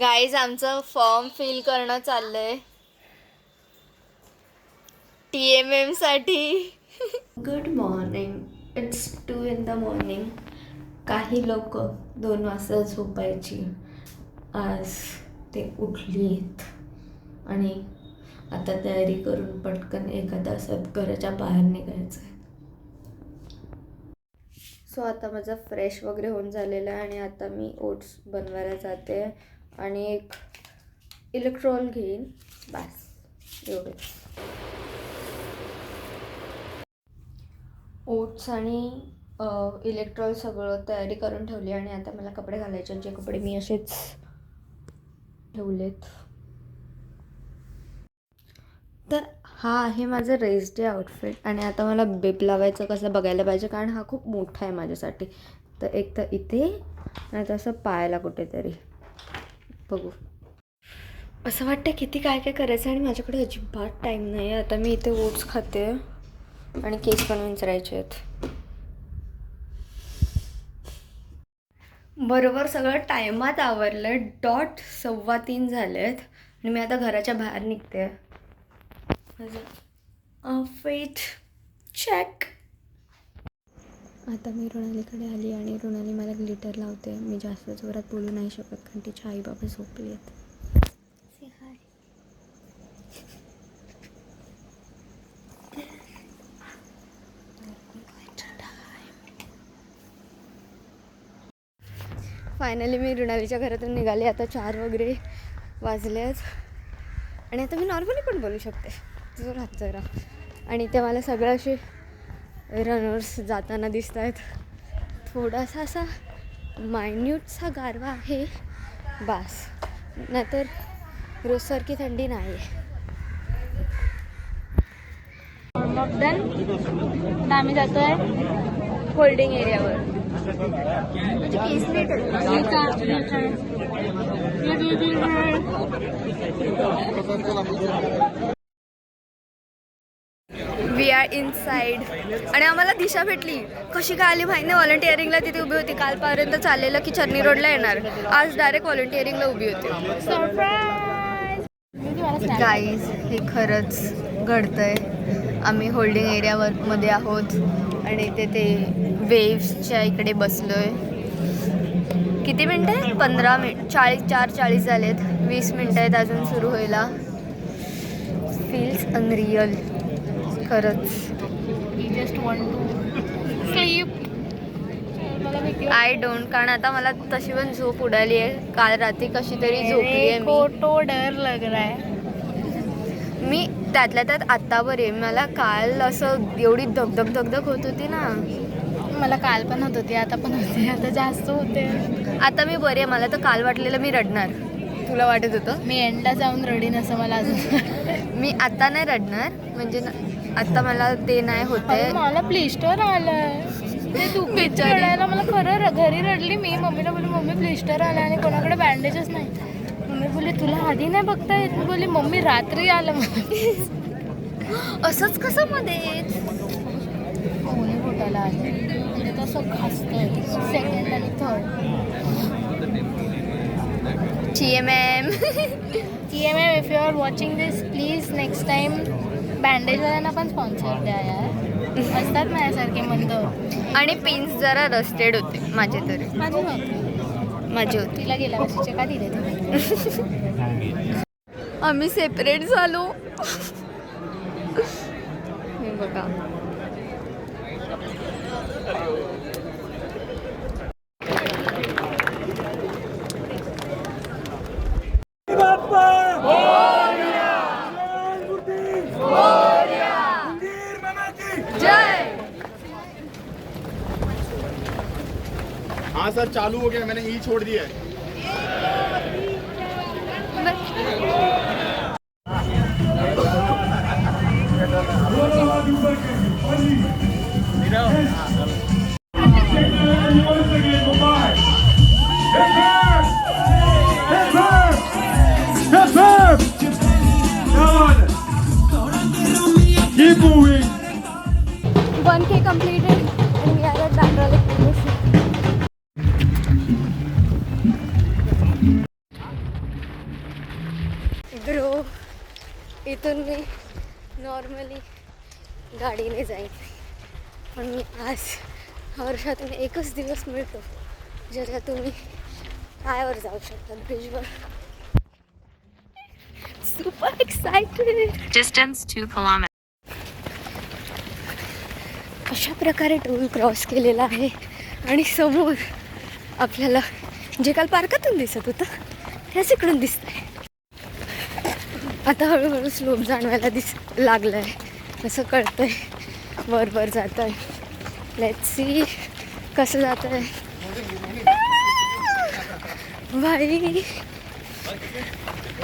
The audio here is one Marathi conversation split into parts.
गाईज आमचं फॉर्म फिल करणं चाललंय TMM साठी. Good morning, it's 2 in the morning. काही लोक 2 वाजता झोपायची, आज ते उठलीत आणि आता तयारी करून पटकन 1 तासात घराच्या बाहेर निघायचं आहे. सो आता माझं फ्रेश वगैरे होऊन झालेलं आहे आणि आता मी ओट्स बनवायला जाते आणि एक इलेक्ट्रॉल घेईन, बस एवढे. ओट्स आणि इलेक्ट्रॉल सगळं तयारी करून ठेवली आणि आता मला कपडे घालायचे, जे कपडे मी असेच ठेवलेत. तर हा आहे माझं रेस डे आउटफिट आणि आता मला बिप लावायचं कसं बघायला पाहिजे, कारण हा खूप मोठा आहे माझ्यासाठी. तर एक तर इथे आणि तसं पायाला कुठेतरी बघू. असं वाटतं किती काय काय करायचं आणि माझ्याकडे अजिबात टाईम नाही आहे. आता मी इथे ओट्स खाते आणि केस पण विंचरायचे आहेत. बरोबर सगळं टायमात आवरलं. डॉट 2:15 झालेत आणि मी आता घराच्या बाहेर निघते. माझं आउटफिट चेक. आता मी रुणालीकडे आली आणि रुणाली मला ग्लिटर लावते. मी जास्त जोरात बोलू नाही शकत कारण तिचे आई बाबा झोपले आहेत. हाय. फायनली मी रुणालीच्या घरातून निघाले. आता 4 वगैरे वाजलेत आणि आता मी नॉर्मली पण बोलू शकते, जोरात जरा. आणि ते मला सगळं असे रनर्स जाताना दिसत आहेत. थोडासा असा मायन्यूटसा गारवा आहे बास, नाहीतर रोजसारखी थंडी नाही आहे. डन. आम्ही जातो आहे होल्डिंग एरियावर. म्हणजे case let we are inside आणि आम्हाला दिशा भेटली. कशी काय आली माहिती नाही. व्हॉलंटिअरिंगला तिथे उभी होती. कालपर्यंत चाललेलं की चर्नी रोडला येणार, आज डायरेक्ट व्हॉलंटिअरिंगला उभी होती. सरप्राईज गाईज, हे खरंच घडतंय. आम्ही होल्डिंग एरियावर मध्ये आहोत आणि ते वेव्सच्या इकडे बसलोय. किती मिनटं आहेत? 15 मिनिट. 4:40 झालेत. 20 मिनटं आहेत अजून सुरू व्हायला. फील्स अनरियल खरंच. Just want to sleep. I don't, कारण आता मला तशी पण झोप उडाली आहे. काल रात्री कशी तरी झोपली आहे मी. तो डर लग रहा है. मी त्यातल्या त्यात आत्ता बरे. मला काल असं एवढी धगधग धगधग होत होती ना. मला काल पण होत होती, आता पण होते, आता जास्त होते. आता मी बरे. मला तर काल वाटलेलं मी रडणार. तुला वाटत होतं मी एंडला जाऊन रडीन असं मला अजून. मी आता नाही रडणार, म्हणजे आता मला ते नाही होतंय. मला प्लिस्टर आलंय ते दुखीत रडायला. मला खरं घरी रडली मी. मम्मीला बोलली मम्मी प्लिस्टर आलं आणि कोणाकडे बँडेजच नाही. मम्मी बोलली तुला आधी नाही बघता येत. मी बोलली मम्मी रात्री आलं मला. असंच कसं मध्ये कोणी बोटायला आलं ते तसं खासतंय. सेकंड आणि third. TMM. TMM, if you are watching this please next time बँडेजवाल्यांना पण स्पॉन्सर द्या यार. असतात माझ्यासारखे मंद. आणि पिन्स जरा रस्टेड होते माझे तरी. माझी नव्हती. माझी होती. तिला गेल्या वर्षीचे का दिले तुम्ही? आम्ही सेपरेट झालो. हे बघा. हाँ सर, चालू हो गया. मैंने ई छोड़ दिया है. Keep moving. 1K completed and we are at Bandra Lake Station. वर्षातून मी नॉर्मली गाडीने जाईन, पण मी आज वर्षातून एकच दिवस मिळतो ज्याच्यात तुम्ही पायावर जाऊ शकता ब्रिजवर. Super excited. Distance 2 kilometers. अशा प्रकारे टोल क्रॉस केलेला आहे आणि समोर आपल्याला जे काल पार्कातून दिसत होतं त्याच इकडून दिसत आहे. आता हळूहळू स्लोप जाणवायला लागलं आहे, असं कळतंय. वर जात आहे. लेट्स सी कसं जात आहे. भाई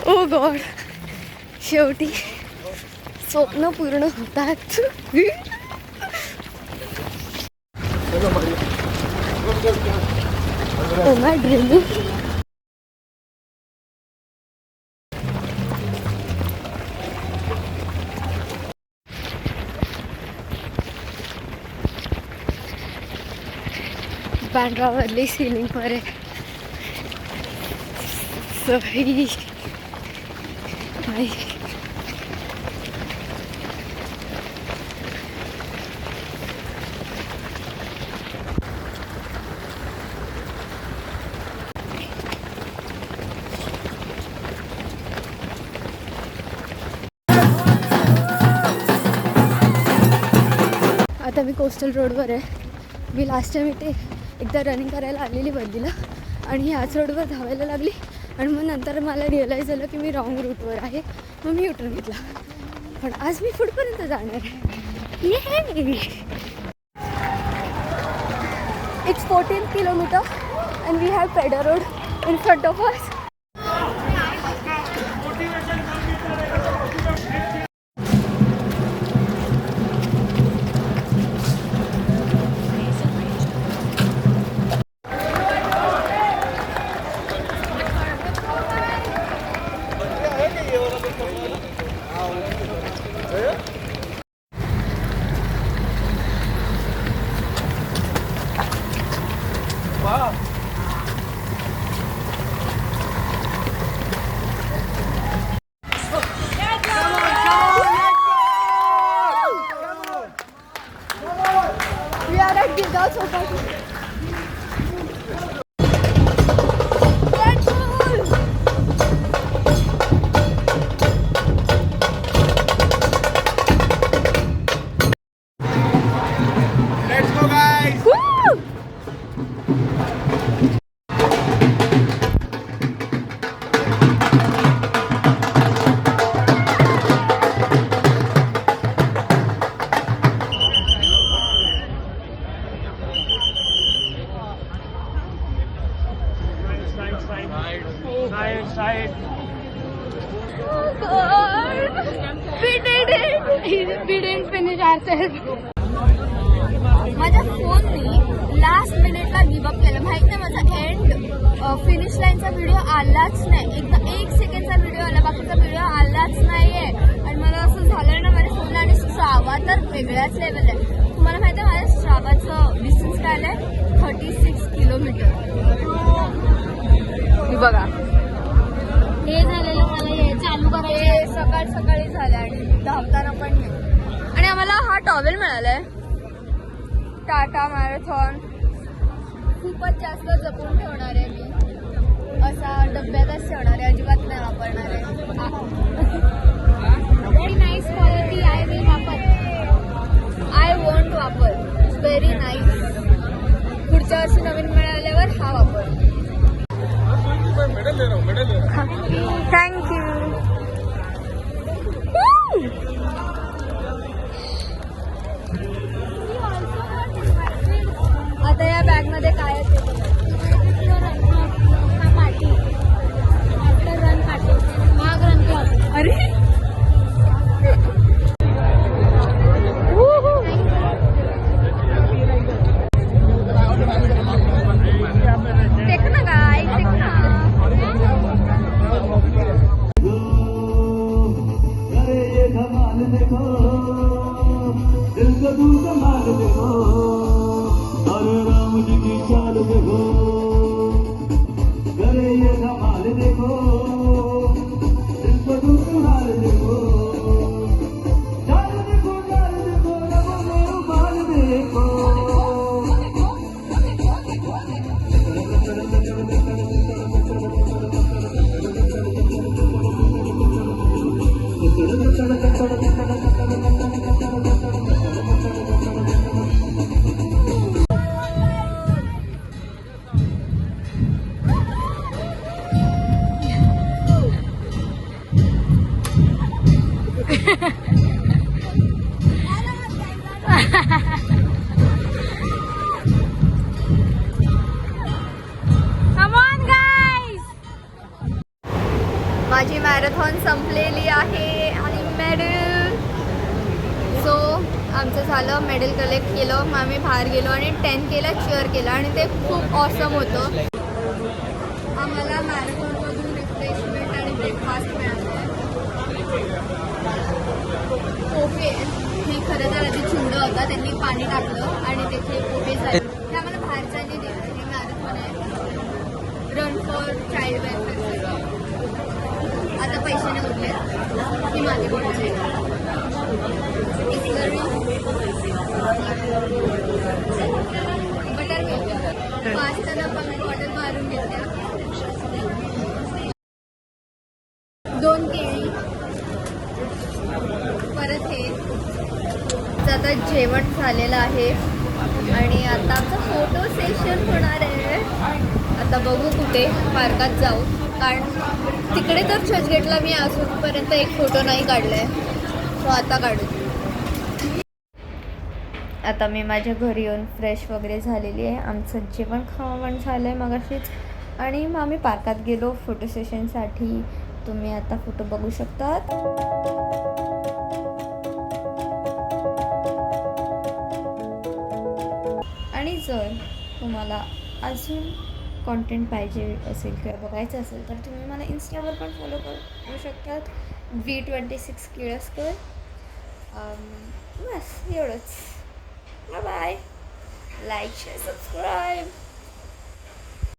ओ गॉड, शेवटी स्वप्न पूर्ण होतात. Oh my dreaming. बांद्रावरली सीलिंग पर आहे. सही भाई. आता मी कोस्टल रोडवर आहे. मी लास्ट टाइम इथे एकदा रनिंग करायला आलेली वर्दीला आणि ह्याच रोडवर धावायला लागली आणि मग नंतर मला रिअलाईज झालं की मी रॉंग रूटवर आहे. मग मी युटर्न घेतला, पण आज मी पुढपर्यंत जाणार आहे. Yeah it's 14 kilometre and we have Peddar road in front of us. We are at Gilgal Society. Let's go! Let's go, guys. Woo! Side. Oh God! We did it! We didn't finish ourselves. माझ्या फोनने लास्ट मिनिटला गिव्हअप केलं. माहित नाही, माझा एंड फिनिश लाईनचा व्हिडिओ आलाच नाही. एकदा 1 सेकंडचा व्हिडिओ आला, बाकीचा व्हिडिओ आलाच नाहीये. आणि मला असं झालं ना, माझ्या फोनला. आणि स्ट्रावा तर वेगळ्याच लेवल आहे. तुम्हाला माहिती आहे माझ्या स्ट्रावाचं डिस्टन्स काय आलंय? 36 किलोमीटर. बघा, हे झालेलं मला हे चालू करायचं. सकाळी झालं आणि धावताना पण नाही. आणि आम्हाला हा टॉवेल मिळालाय टाटा मॅरेथॉन. खूपच जास्त जपून ठेवणार आहे मी. असा डब्यातच ठेवणार आहे, अजिबात नाही वापरणार आहे. Very nice quality. I will वापर. आय वॉन्ट वापर. Very nice. पुढच्या वर्षी नवीन मिळाल्यावर हा वापर. थँक्यू. आता या बॅग मध्ये काय आहे पार्टी आफ्टर रन पार्टी. माग रन क्लब. अरे देख ना गाइस, देख ना. माझी मॅरेथॉन संपलेली आहे आणि मेडल. सो आमचं झालं, मेडल कलेक्ट केलं, मग आम्ही बाहेर गेलो आणि 10 केलं, चीअर केलं आणि ते खूप ऑसम होतं. आम्हाला मॅरेथॉनमधून रिफ्रेशमेंट आणि ब्रेकफास्ट मिळालं. पोहे हे खरं तर आधी चिंड होता, त्यांनी पाणी टाकलं आणि त्याचे पोहे झाले. ते आम्हाला बाहेरच्यांनी दिलं. हे मॅरेथॉन आहे, रन फॉर चाइल्ड वेलफेअर. आता पैशाने उरले ही माझी बॉटल बटर मिळते. पाचताना पण बॉटल मारून घेतल्या, 2 केळी, परत हे. आता जेवण झालेलं आहे आणि आता आमचं फोटो सेशन होणार आहे. आता बघू कुठे, पार्कात जाऊ, कारण तिकडे तर चर्चगेटला मी अजूनपर्यंत एक फोटो नाही काढलाय. तो आता काढू. आता मी माझ्या घरी येऊन फ्रेश वगैरे झालेली आहे. आमचं जेवण खावण झालं आहे मगाशीच आणि मग आम्ही पार्कात गेलो फोटो सेशनसाठी. तुम्ही आता फोटो बघू शकतात. आणि जर तुम्हाला अजून कॉन्टेंट पाहिजे असेल किंवा बघायचं असेल तर तुम्ही मला इंस्टावर पण फॉलो करू शकतात, V26 केळसकर. बस एवढंच. Bye bye. Like share subscribe.